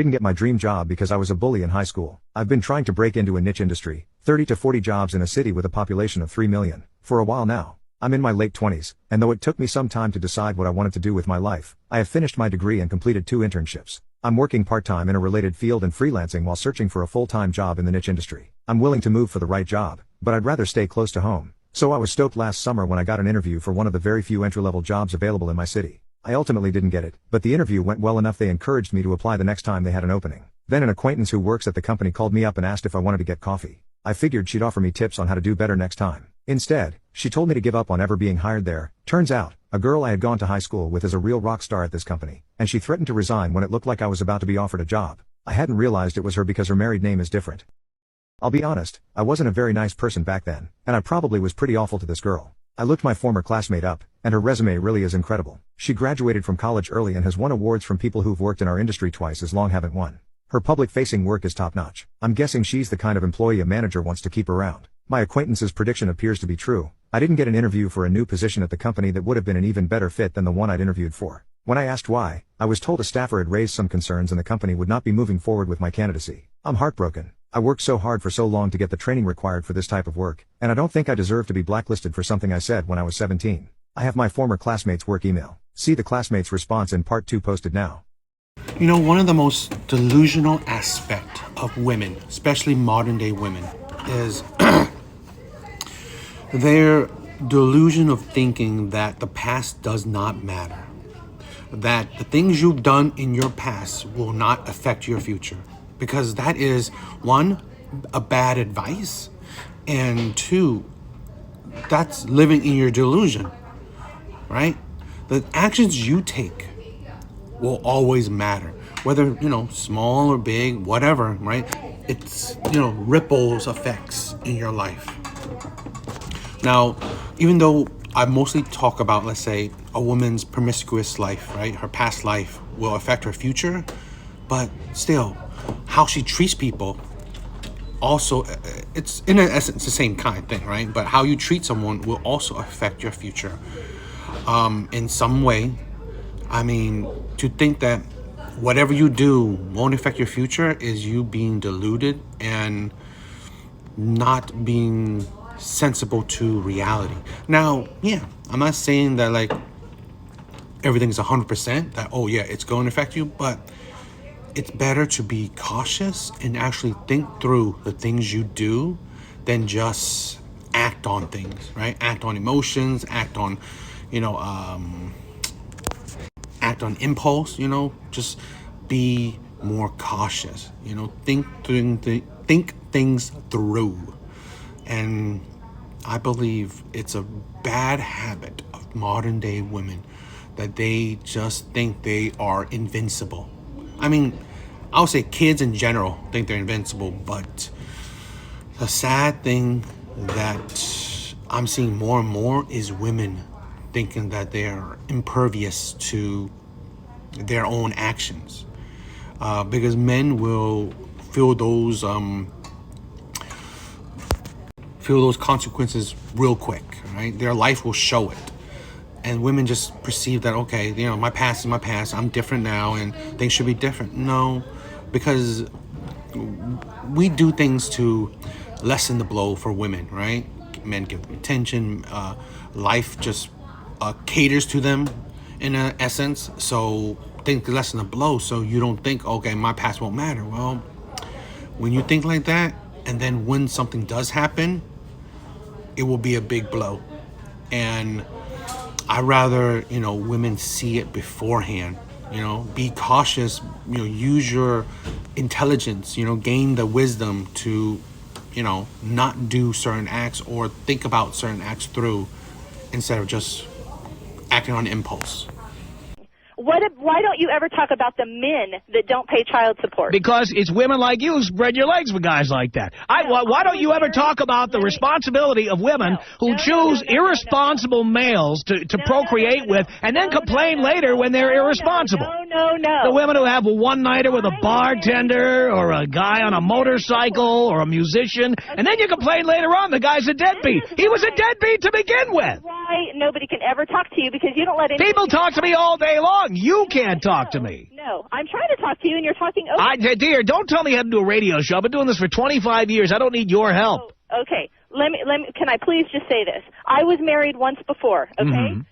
Didn't get my dream job because I was a bully in high school. I've been trying to break into a niche industry, 30 to 40 jobs in a city with a population of 3 million, for a while now. I'm in my late 20s, and though it took me some time to decide what I wanted to do with my life, I have finished my degree and completed 2 internships. I'm working part-time in a related field and freelancing while searching for a full-time job in the niche industry. I'm willing to move for the right job, but I'd rather stay close to home. So I was stoked last summer when I got an interview for one of the very few entry-level jobs available in my city. I ultimately didn't get it, but the interview went well enough they encouraged me to apply the next time they had an opening. Then an acquaintance who works at the company called me up and asked if I wanted to get coffee. I figured she'd offer me tips on how to do better next time. Instead, she told me to give up on ever being hired there. Turns out, a girl I had gone to high school with is a real rock star at this company, and she threatened to resign when it looked like I was about to be offered a job. I hadn't realized it was her because her married name is different. I'll be honest, I wasn't a very nice person back then, and I probably was pretty awful to this girl. I looked my former classmate up, and her resume really is incredible. She graduated from college early and has won awards from people who've worked in our industry twice as long haven't won. Her public-facing work is top-notch. I'm guessing she's the kind of employee a manager wants to keep around. My acquaintance's prediction appears to be true. I didn't get an interview for a new position at the company that would have been an even better fit than the one I'd interviewed for. When I asked why, I was told a staffer had raised some concerns and the company would not be moving forward with my candidacy. I'm heartbroken. I worked so hard for so long to get the training required for this type of work, and I don't think I deserve to be blacklisted for something I said when I was 17. I have my former classmate's work email. See the classmate's response in part 2 posted now. You know, one of the most delusional aspects of women, especially modern day women, is their delusion of thinking that the past does not matter. That the things you've done in your past will not affect your future. Because that is, 1, a bad advice, and 2, that's living in your delusion, right? The actions you take will always matter, whether, small or big, whatever, right? It's, ripples effects in your life. Now, even though I mostly talk about, let's say, a woman's promiscuous life, right? Her past life will affect her future, but still, how she treats people also, it's in essence the same kind of thing, right? But how you treat someone will also affect your future in some way. I mean, to think that whatever you do won't affect your future is you being deluded and not being sensible to reality. Now, yeah, I'm not saying that like everything's 100%, that, oh yeah, it's going to affect you, but it's better to be cautious and actually think through the things you do than just act on things, right? Act on emotions, act on, act on impulse, just be more cautious, think things through. And I believe it's a bad habit of modern day women that they just think they are invincible. I mean, I would say kids in general think they're invincible, but the sad thing that I'm seeing more and more is women thinking that they're impervious to their own actions. Because men will feel those consequences real quick, right? Their life will show it. And women just perceive that, okay, my past is my past. I'm different now and things should be different. No, because we do things to lessen the blow for women, right? Men give them attention. Life just caters to them in essence. So things lessen the blow so you don't think, okay, my past won't matter. Well, when you think like that, and then when something does happen, it will be a big blow. And I rather, women see it beforehand, be cautious, use your intelligence, gain the wisdom to, not do certain acts or think about certain acts through instead of just acting on impulse. Why don't you ever talk about the men that don't pay child support? Because it's women like you who spread your legs for guys like that. Why don't you ever talk about the responsibility of women who choose irresponsible males to procreate with and then complain later when they're irresponsible? No. The women who have a one-nighter with a bartender or a guy on a motorcycle or a musician, and then you complain later on the guy's a deadbeat. He was a deadbeat to begin with. Why nobody can ever talk to you because you don't let anybody... People talk to me all day long. You can't talk to me. No, I'm trying to talk to you, and you're talking over. Dear, don't tell me how to do a radio show. I've been doing this for 25 years. I don't need your help. Oh, okay. Let me. Can I please just say this? I was married once before. Okay.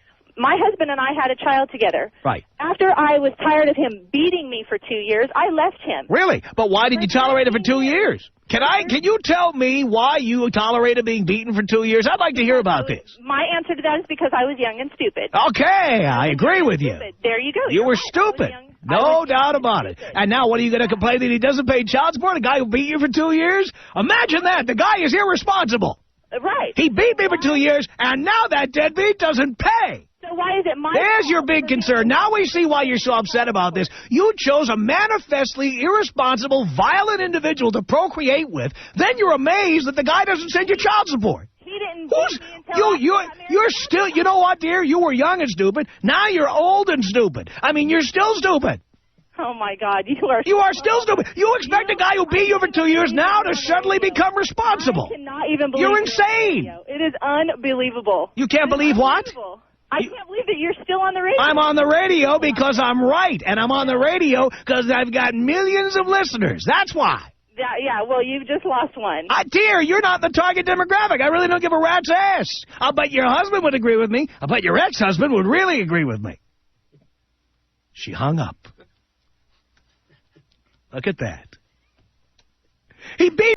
My husband and I had a child together. Right. After I was tired of him beating me for 2 years, I left him. Really? But why did you tolerate it for 2 years? Can you tell me why you tolerated being beaten for 2 years? I'd like to hear about this. My answer to that is because I was young and stupid. Okay, I agree with you. There you go. You were stupid. No doubt about it. And now what are you going to complain that he doesn't pay child support? A guy who beat you for 2 years? Imagine that. The guy is irresponsible. Right. He beat me for 2 years, and now that deadbeat doesn't pay. So why is it my There's fault your big concern. Now we see why you're so upset about this. You chose a manifestly irresponsible, violent individual to procreate with. Then you're amazed that the guy doesn't send you child support. He didn't beat me until You're still, you know what, dear? You were young and stupid. Now you're old and stupid. I mean, you're still stupid. Oh, my God. You are still stupid. You expect a guy who beat you for 2 years now to suddenly become responsible. I cannot even believe You're insane. It is unbelievable. You can't believe what? I can't believe that you're still on the radio. I'm on the radio because I'm right, and I'm on the radio because I've got millions of listeners. That's why. Yeah, well, you've just lost one. Dear, you're not the target demographic. I really don't give a rat's ass. I'll bet your husband would agree with me. I'll bet your ex-husband would really agree with me. She hung up. Look at that. He beat